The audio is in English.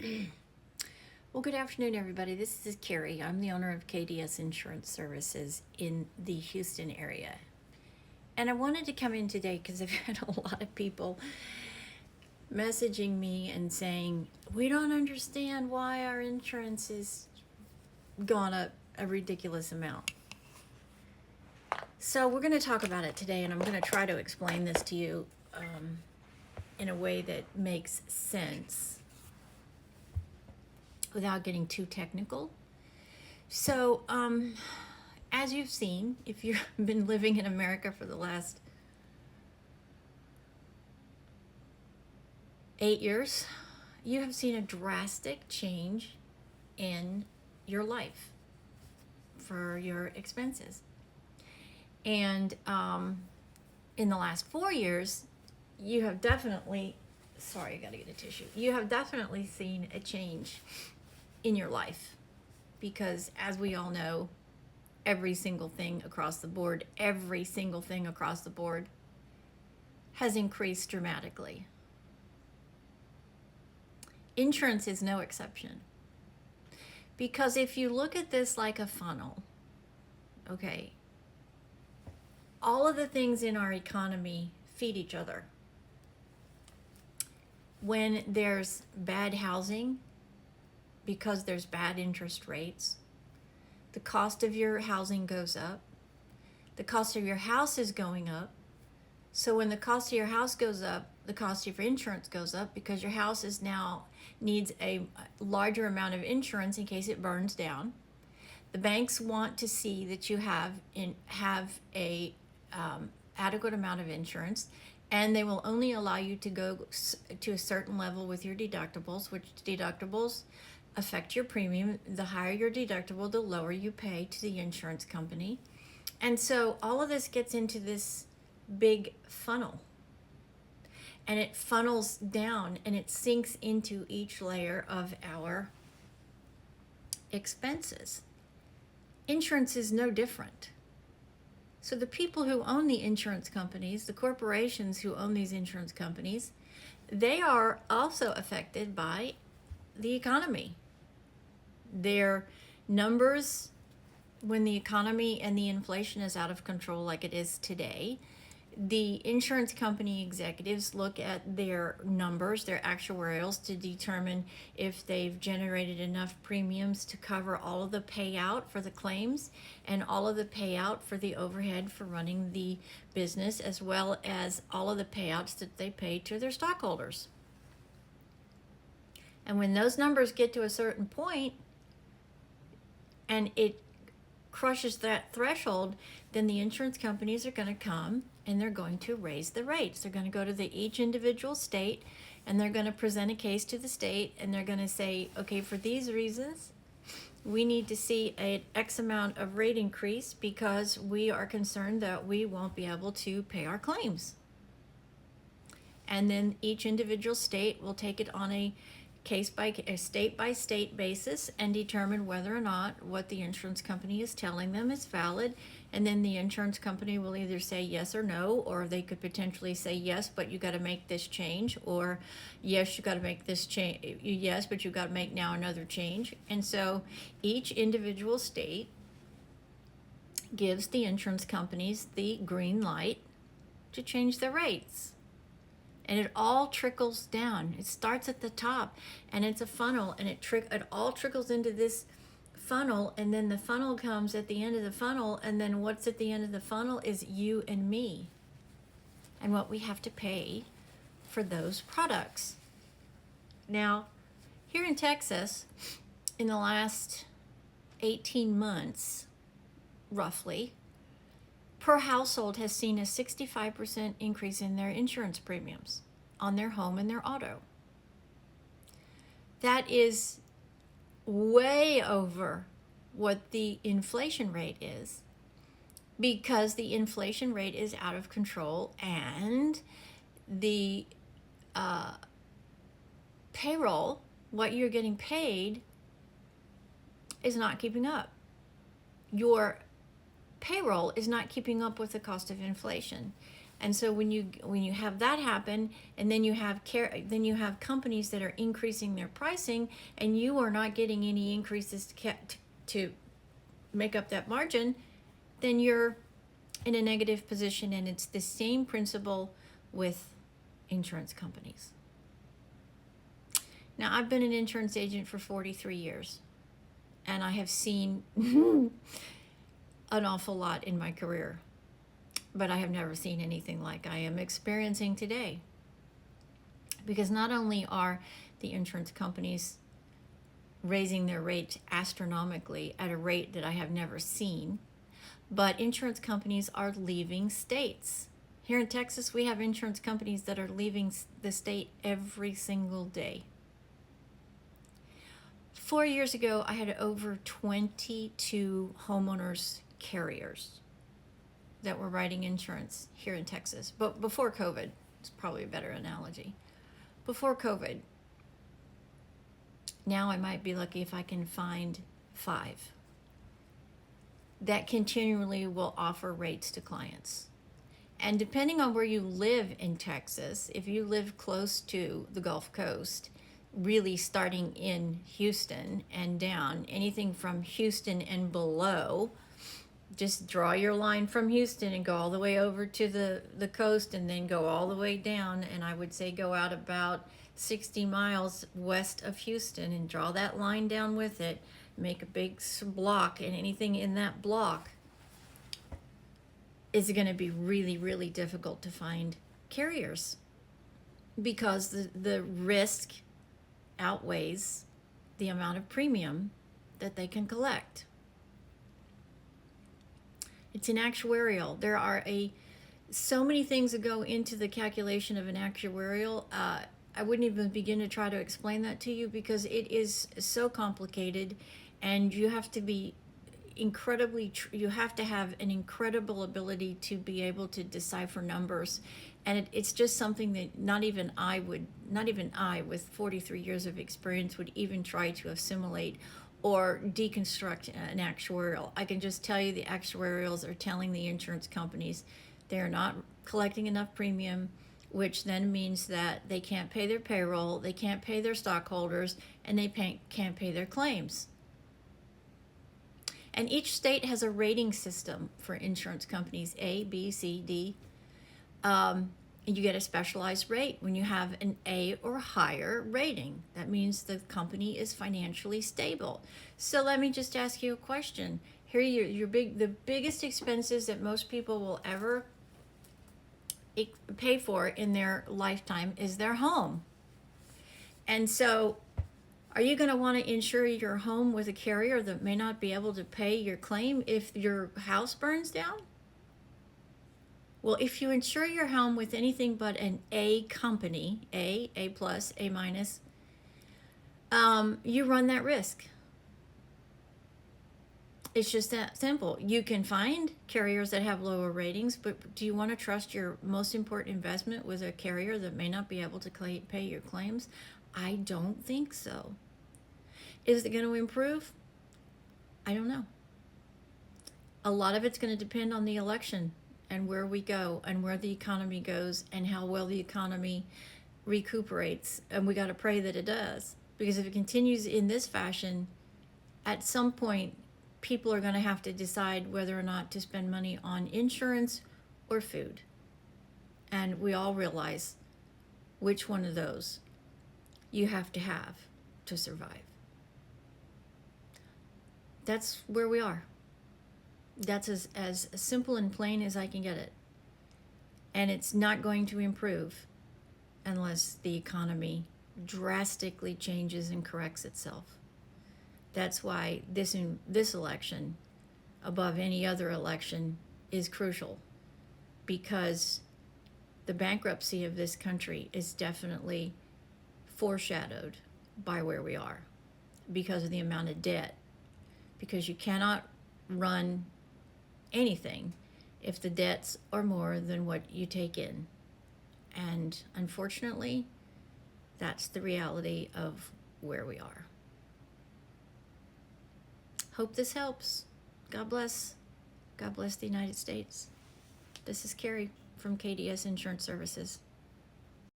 Well, good afternoon, everybody. This is Carrie. I'm the owner of KDS Insurance Services in the Houston area. And I wanted to come in today because I've had a lot of people messaging me and saying, we don't understand why our insurance is gone up a ridiculous amount. So we're going to talk about it today, and I'm going to try to explain this to you in a way that makes sense without getting too technical. So, as you've seen, if you've been living in America for the last 8 years, you have seen a drastic change in your life for your expenses. And in the last 4 years, you have definitely, sorry, I gotta get a tissue. You have definitely seen a change in your life because, as we all know, every single thing across the board has increased dramatically. Insurance is no exception. Because if you look at this like a funnel, okay, all of the things in our economy feed each other. When there's bad housing, because there's bad interest rates, the cost of your housing goes up. The cost of your house is going up. So when the cost of your house goes up, the cost of your insurance goes up because your house is now needs a larger amount of insurance in case it burns down. The banks want to see that you have a adequate amount of insurance, and they will only allow you to go to a certain level with your deductibles, which deductibles affect your premium. The higher your deductible, the lower you pay to the insurance company. And so all of this gets into this big funnel. And it funnels down and it sinks into each layer of our expenses. Insurance is no different. So the people who own the insurance companies, the corporations who own these insurance companies, they are also affected by the economy. Their numbers, when the economy and the inflation is out of control like it is today, the insurance company executives look at their numbers, their actuarials, to determine if they've generated enough premiums to cover all of the payout for the claims and all of the payout for the overhead for running the business, as well as all of the payouts that they pay to their stockholders. And when those numbers get to a certain point and it crushes that threshold, then the insurance companies are going to come and they're going to raise the rates. They're going to go to each individual state and they're going to present a case to the state and they're going to say, okay, for these reasons, we need to see an X amount of rate increase because we are concerned that we won't be able to pay our claims. And then each individual state will take it on a state by state basis and determine whether or not what the insurance company is telling them is valid. And then the insurance company will either say yes or no, or they could potentially say yes, but you got to make this change, or yes, you got to make this change, yes, but you got to make now another change. And so each individual state gives the insurance companies the green light to change their rates. And it all trickles down. It starts at the top, and it's a funnel, and it all trickles into this funnel, and then the funnel comes at the end of the funnel, and then what's at the end of the funnel is you and me, and what we have to pay for those products. Now, here in Texas, in the last 18 months, roughly, per household has seen a 65% increase in their insurance premiums on their home and their auto. That is way over what the inflation rate is, because the inflation rate is out of control and the payroll, what you're getting paid, is not keeping up. Your payroll is not keeping up with the cost of inflation. And so when you have that happen, and then you have companies that are increasing their pricing, and you are not getting any increases to make up that margin, then you're in a negative position. And it's the same principle with insurance companies. Now, I've been an insurance agent for 43 years, and I have seen an awful lot in my career, but I have never seen anything like I am experiencing today. Because not only are the insurance companies raising their rates astronomically at a rate that I have never seen, but insurance companies are leaving states. Here in Texas, we have insurance companies that are leaving the state every single day. 4 years ago, I had over 22 homeowners carriers that were writing insurance here in Texas. But before COVID, it's probably a better analogy. Before COVID, now I might be lucky if I can find 5 that continually will offer rates to clients. And depending on where you live in Texas, if you live close to the Gulf Coast, really starting in Houston and down, anything from Houston and below, just draw your line from Houston and go all the way over to the coast, and then go all the way down, and I would say go out about 60 miles west of Houston and draw that line down with it, make a big block, and anything in that block is going to be really, really difficult to find carriers, because the risk outweighs the amount of premium that they can collect. It's an actuarial. There are so many things that go into the calculation of an actuarial. I wouldn't even begin to try to explain that to you, because it is so complicated, and you have to be you have to have an incredible ability to be able to decipher numbers. And it's just something that not even I with 43 years of experience would even try to assimilate or deconstruct an actuarial. I can just tell you the actuarials are telling the insurance companies they're not collecting enough premium, which then means that they can't pay their payroll, they can't pay their stockholders, and they can't pay their claims. And each state has a rating system for insurance companies, A, B, C, D. And you get a specialized rate when you have an A or higher rating. That means the company is financially stable. So let me just ask you a question. Here are the biggest expenses that most people will ever pay for in their lifetime is their home. And so, are you going to want to insure your home with a carrier that may not be able to pay your claim if your house burns down? Well, if you insure your home with anything but an A company, A plus, A minus, you run that risk. It's just that simple. You can find carriers that have lower ratings, but do you want to trust your most important investment with a carrier that may not be able to pay your claims? I don't think so. Is it going to improve? I don't know. A lot of it's going to depend on the election and where we go and where the economy goes and how well the economy recuperates. And we got to pray that it does. Because if it continues in this fashion, at some point, people are going to have to decide whether or not to spend money on insurance or food. And we all realize which one of those you have to survive. That's where we are. That's as simple and plain as I can get it. And it's not going to improve unless the economy drastically changes and corrects itself. That's why this election, above any other election, is crucial, because the bankruptcy of this country is definitely foreshadowed by where we are because of the amount of debt. Because you cannot run anything if the debts are more than what you take in. And unfortunately, that's the reality of where we are. Hope this helps. God bless. God bless the United States. This is Carrie. from KDS Insurance Services.